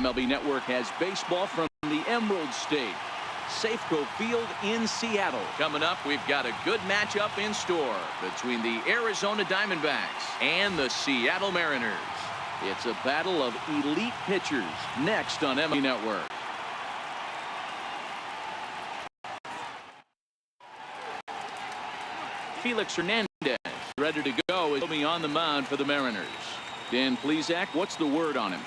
MLB Network has baseball from the Emerald State, Safeco Field in Seattle. Coming up, we've got a good matchup in store between the Arizona Diamondbacks and the Seattle Mariners. It's a battle of elite pitchers next on MLB Network. Felix Hernandez ready to go is on the mound for the Mariners. Dan Plesac, what's the word on him?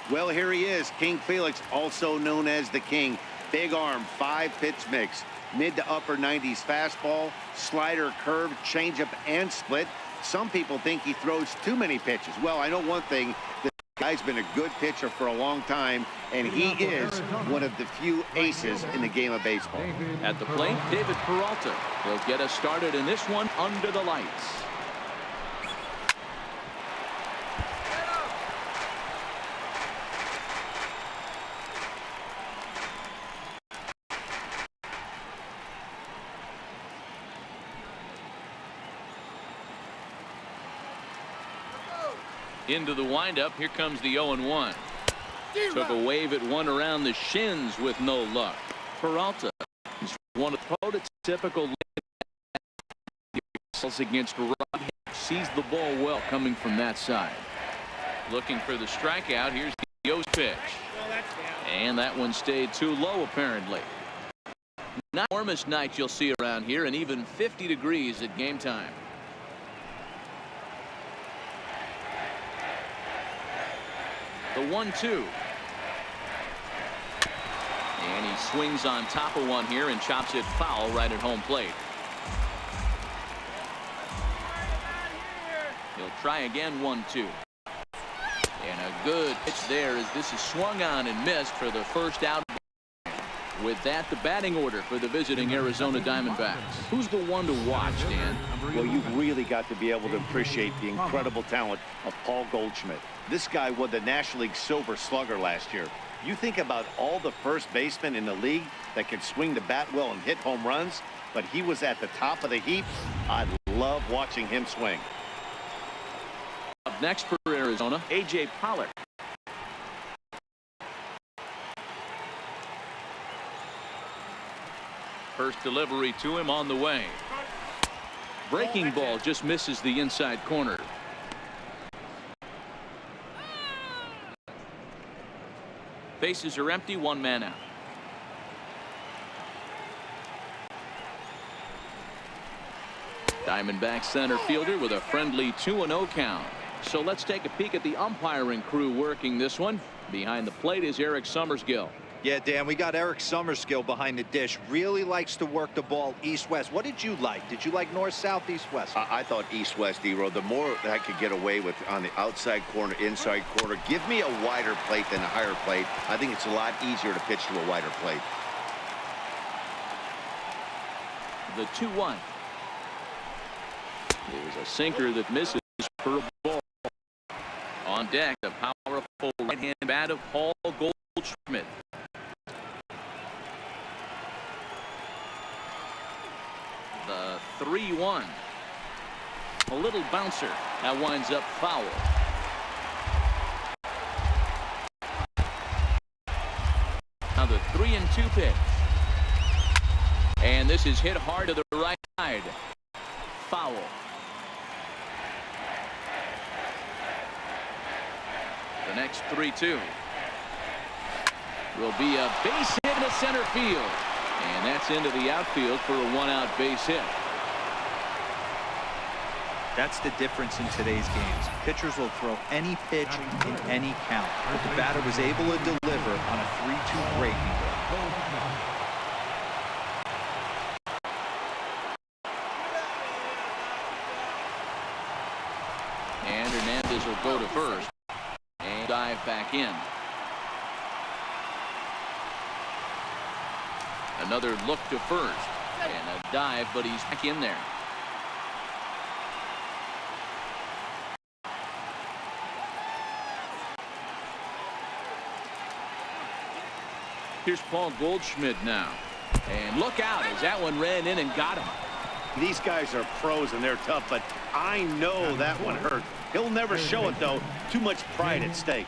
Well, here he is, King Felix, also known as the King. Big arm, 5-pitch mix, mid to upper 90s fastball, slider, curve, changeup, and split. Some people think he throws too many pitches. Well, I know one thing. The guy's been a good pitcher for a long time, and he is one of the few aces in the game of baseball. At the plate, David Peralta will get us started in this one under the lights. Into the windup. Here comes the 0-1. Took a wave at one around the shins with no luck. Peralta is one of the prototypical against right. Sees the ball well coming from that side. Looking for the strikeout. Here's the 0 pitch. And that one stayed too low apparently. Not the warmest night you'll see around here, and even 50 degrees at game time. The 1-2. And he swings on top of one here and chops it foul right at home plate. He'll try again. 1-2. And a good pitch there as this is swung on and missed for the first out. With that, the batting order for the visiting Arizona Diamondbacks. Who's the one to watch, Dan? Well, you've really got to be able to appreciate the incredible talent of Paul Goldschmidt. This guy won the National League Silver Slugger last year. You think about all the first basemen in the league that can swing the bat well and hit home runs, but he was at the top of the heap. I love watching him swing. Up next for Arizona, A.J. Pollock. First delivery to him on the way. Breaking ball just misses the inside corner. Bases are empty, one man out. Diamondback center fielder with a friendly 2-0 count. So let's take a peek at the umpiring crew working this one. Behind the plate is Eric Summersgill. Yeah, Dan, we got Eric Summersgill behind the dish. Really likes to work the ball east-west. What did you like? Did you like north-south, east-west? I thought east-west, D-Road. The more that I could get away with on the outside corner, inside corner, give me a wider plate than a higher plate. I think it's a lot easier to pitch to a wider plate. The 2-1. There's a sinker that misses for a ball. On deck, the powerful right-hand bat of Paul Goldschmidt. The 3-1. A little bouncer. That winds up foul. Now the 3-2 pitch. And this is hit hard to the right side. Foul. The next 3-2 will be a base hit to center field. And that's into the outfield for a one-out base hit. That's the difference in today's games. Pitchers will throw any pitch in any count, but the batter was able to deliver on a 3-2 breaking ball. And Hernandez will go to first and dive back in. Another look to first and a dive, but he's back in there. Here's Paul Goldschmidt now. And look out as that one ran in and got him. These guys are pros and they're tough, but I know that one hurt. He'll never show it, though. Too much pride at stake.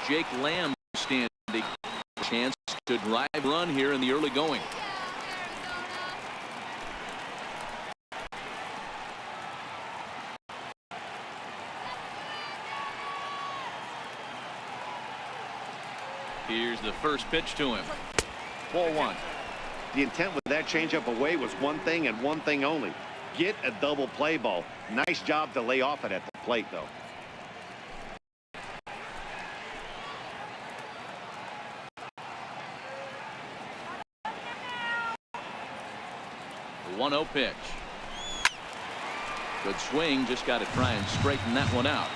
Jake Lamb standing. Chance to drive run here in the early going. Here's the first pitch to him. Ball one. The intent with that changeup away was one thing and one thing only. Get a double play ball. Nice job to lay off it at the plate, though. The 1-0 pitch. Good swing. Just got to try and straighten that one out.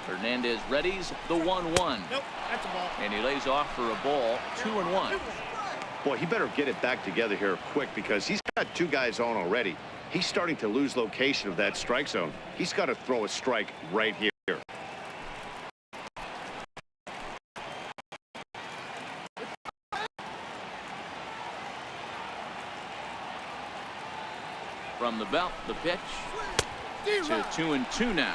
Hernandez readies the 1-1. Nope, that's a ball. And he lays off for a ball. 2-1. Boy, he better get it back together here quick because he's got two guys on already. He's starting to lose location of that strike zone. He's got to throw a strike right here. From the belt, the pitch to 2-2 now.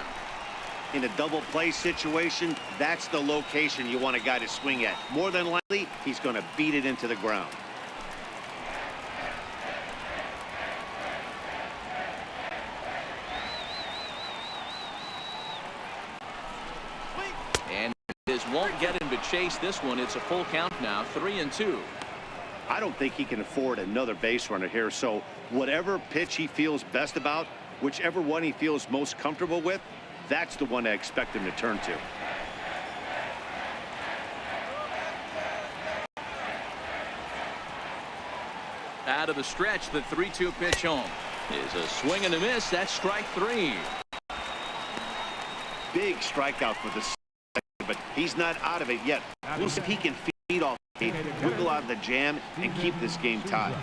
In a double play situation, that's the location you want a guy to swing at. More than likely, he's going to beat it into the ground. And this won't get him to chase this one. It's a full count now, 3-2. I don't think he can afford another base runner here, so whatever pitch he feels best about, whichever one he feels most comfortable with, that's the one I expect him to turn to. Out of the stretch, the 3-2 pitch home is a swing and a miss. That's strike three. Big strikeout for the second, but he's not out of it yet. We'll see if he can feed off, wiggle out of the jam, and keep this game tied.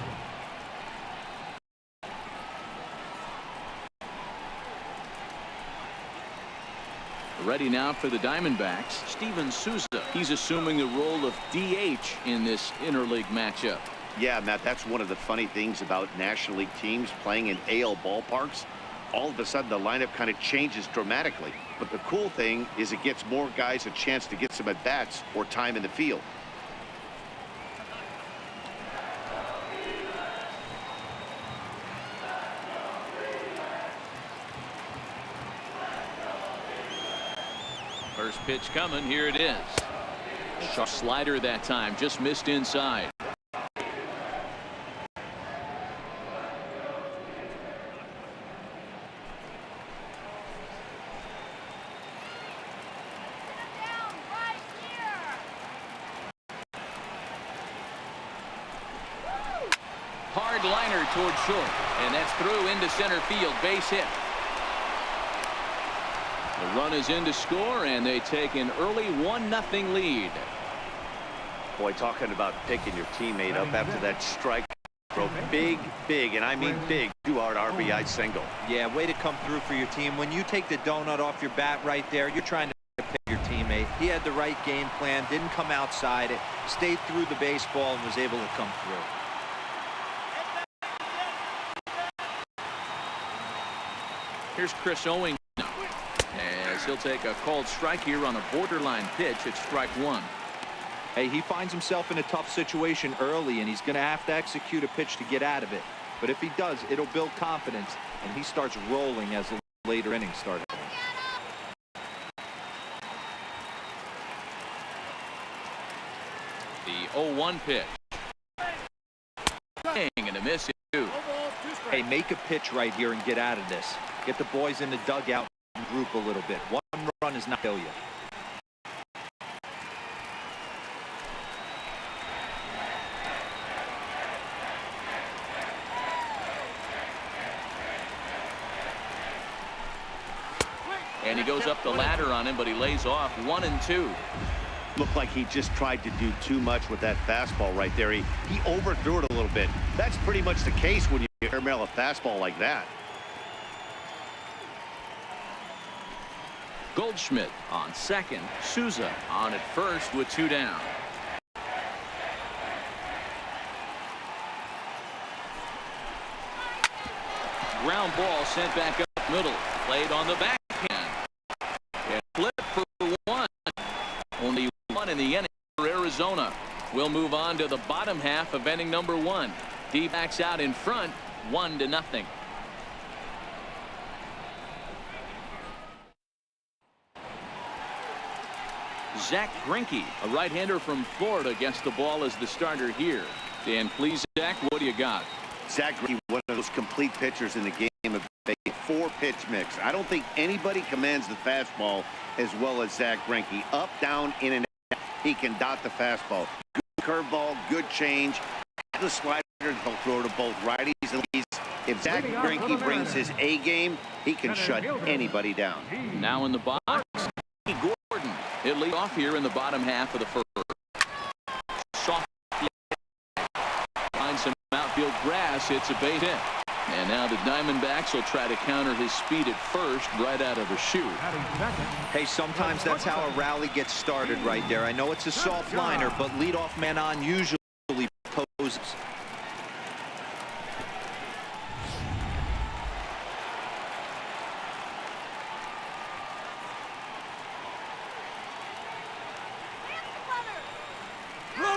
Ready now for the Diamondbacks, Steven Souza. He's assuming the role of DH in this interleague matchup. Yeah, Matt, that's one of the funny things about National League teams playing in AL ballparks. All of a sudden, the lineup kind of changes dramatically. But the cool thing is it gets more guys a chance to get some at-bats or time in the field. First pitch coming. Here it is. Sharp slider that time. Just missed inside. Hard liner toward short. And that's through into center field. Base hit. The run is in to score, and they take an early 1-0 lead. Boy, talking about picking your teammate up after that strike. Throw big, and I mean big, 2-out RBI single. Yeah, way to come through for your team. When you take the donut off your bat right there, you're trying to pick your teammate. He had the right game plan, didn't come outside it, stayed through the baseball, and was able to come through. Here's Chris Owings now, as he'll take a called strike here on a borderline pitch. It's strike one. Hey, he finds himself in a tough situation early, and he's going to have to execute a pitch to get out of it. But if he does, it'll build confidence, and he starts rolling as the later innings start. The 0-1 pitch. And a miss. Hey, make a pitch right here and get out of this. Get the boys in the dugout and group a little bit. One run is not kill you. And he goes up the ladder on him, but he lays off 1-2. Looked like he just tried to do too much with that fastball right there. He overthrew it a little bit. That's pretty much the case when you airmail a fastball like that. Goldschmidt on second. Souza on at first with 2 down. Ground ball sent back up middle. Played on the backhand. And flip for one. Only one in the inning for Arizona. We'll move on to the bottom half of inning number 1. D-backs out in front, 1-0. Zach Greinke, a right-hander from Florida, gets the ball as the starter here. Dan, please, Zach, what do you got? Zach Greinke, one of those complete pitchers in the game of a 4-pitch mix. I don't think anybody commands the fastball as well as Zach Greinke. Up, down, in, and out. He can dot the fastball. Good curveball, good change. The slider, he'll throw to both righties and lefties. If Zach Greinke brings his A game, he can shut anybody down. Now in the box, Gordon. He'll lead off here in the bottom half of the first. Soft finds some outfield grass. It's a base hit. And now the Diamondbacks will try to counter his speed at first right out of the chute. Hey, sometimes that's how a rally gets started right there. I know it's a soft liner, but leadoff man on usually poses.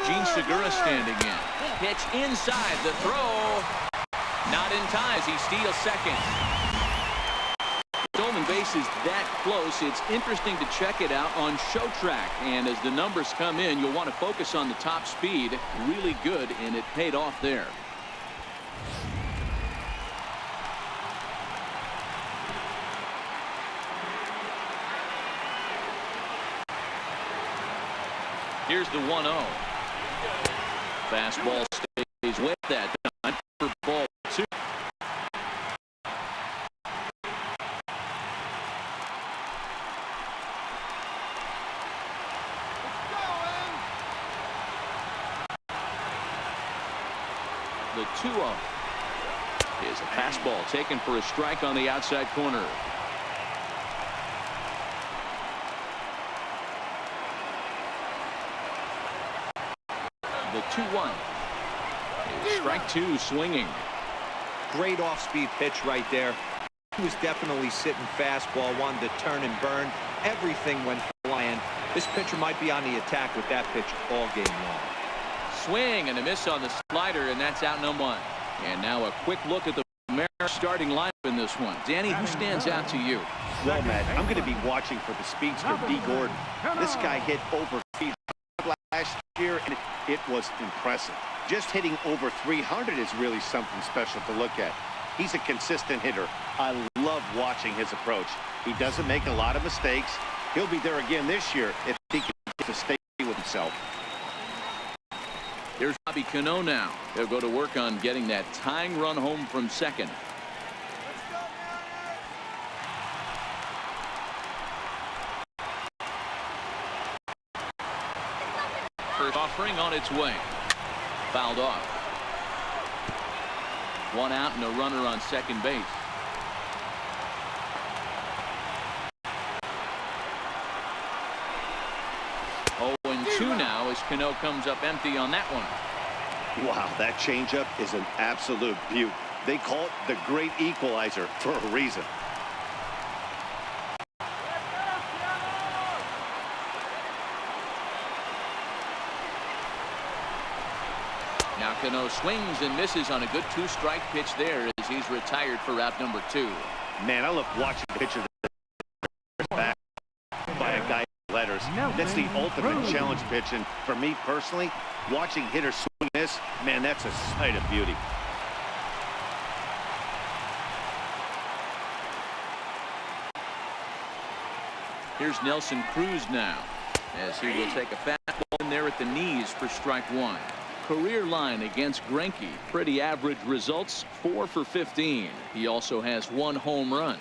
Gene Segura standing in. Pitch inside, the throw. Not in time as he steals second. Stolen base is that close. It's interesting to check it out on Show Track. And as the numbers come in, you'll want to focus on the top speed. Really good, and it paid off there. Here's the 1-0. Fastball stays with that time for ball 2. The 2-0 is a fastball taken for a strike on the outside corner. The 2-1 is strike 2 swinging. Great off-speed pitch right there. He was definitely sitting fastball, wanted to turn and burn. Everything went flying. This pitcher might be on the attack with that pitch all game long. Swing and a miss on the slider, and that's out number 1. And now a quick look at the Mariners starting lineup in this one. Danny, who stands out to you? Well, Matt, I'm going to be watching for the speedster, D. Gordon. This guy hit over 300 last year, and it was impressive. Just hitting over 300 is really something special to look at. He's a consistent hitter. I love watching his approach. He doesn't make a lot of mistakes. He'll be there again this year if he can stay with himself. Here's Bobby Cano now. He'll go to work on getting that tying run home from second. First offering on its way. Fouled off. 1 out and a runner on second base. Oh, and 2 now as Cano comes up empty on that one. Wow, that changeup is an absolute beaut. They call it the great equalizer for a reason. Now Cano swings and misses on a good 2-strike pitch there as he's retired for out number 2. Man, I love watching the pitcher back by a guy in letters. That's the ultimate challenge pitch, and for me personally, watching hitters swing this, man, that's a sight of beauty. Here's Nelson Cruz now as he will take a fastball in there at the knees for strike 1. Career line against Greinke, pretty average results, 4 for 15. He also has 1 home run.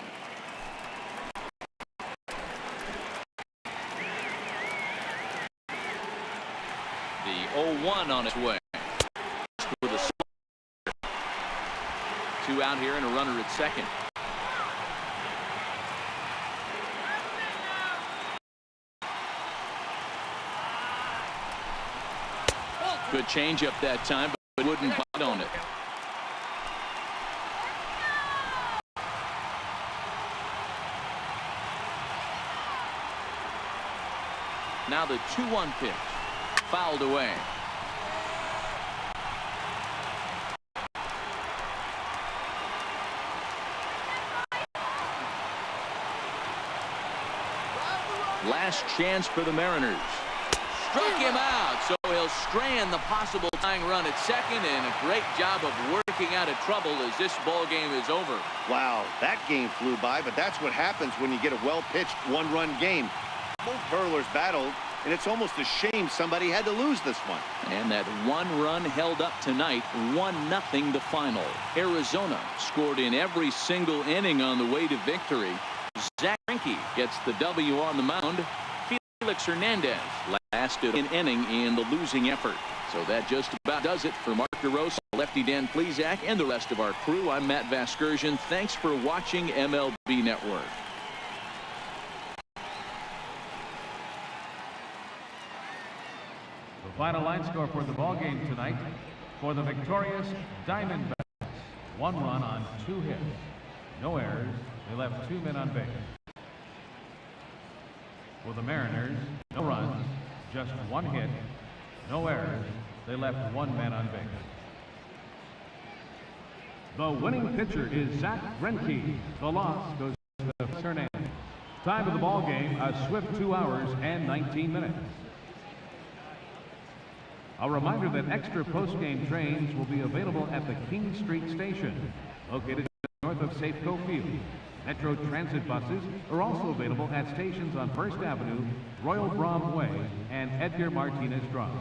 The 0-1 on its way. With a 2 out here and a runner at second. Good changeup that time, but wouldn't bite on it. Now the 2-1 pitch. Fouled away. Last chance for the Mariners. Struck him out, so he'll strand the possible tying run at second, and a great job of working out of trouble as this ball game is over. Wow, that game flew by, but that's what happens when you get a well-pitched one-run game. Both hurlers battled, and it's almost a shame somebody had to lose this one. And that one run held up tonight, 1-0 the final. Arizona scored in every single inning on the way to victory. Zach Greinke gets the W on the mound. Felix Hernandez lasted an inning in the losing effort. So that just about does it for Mark DeRosa, Lefty Dan Plesac, and the rest of our crew. I'm Matt Vasgersian. Thanks for watching MLB Network. The final line score for the ball game tonight: for the victorious Diamondbacks, 1 run on 2 hits, no errors. They left 2 men on base. For the Mariners, no runs, just 1 hit, no errors. They left 1 man on base. The winning pitcher is Zach Greinke. The loss goes to Hernandez. Time of the ball game, a swift 2 hours and 19 minutes. A reminder that extra post-game trains will be available at the King Street Station, located north of Safeco Field. Metro Transit buses are also available at stations on First Avenue, Royal Brom Way, and Edgar Martinez Drive.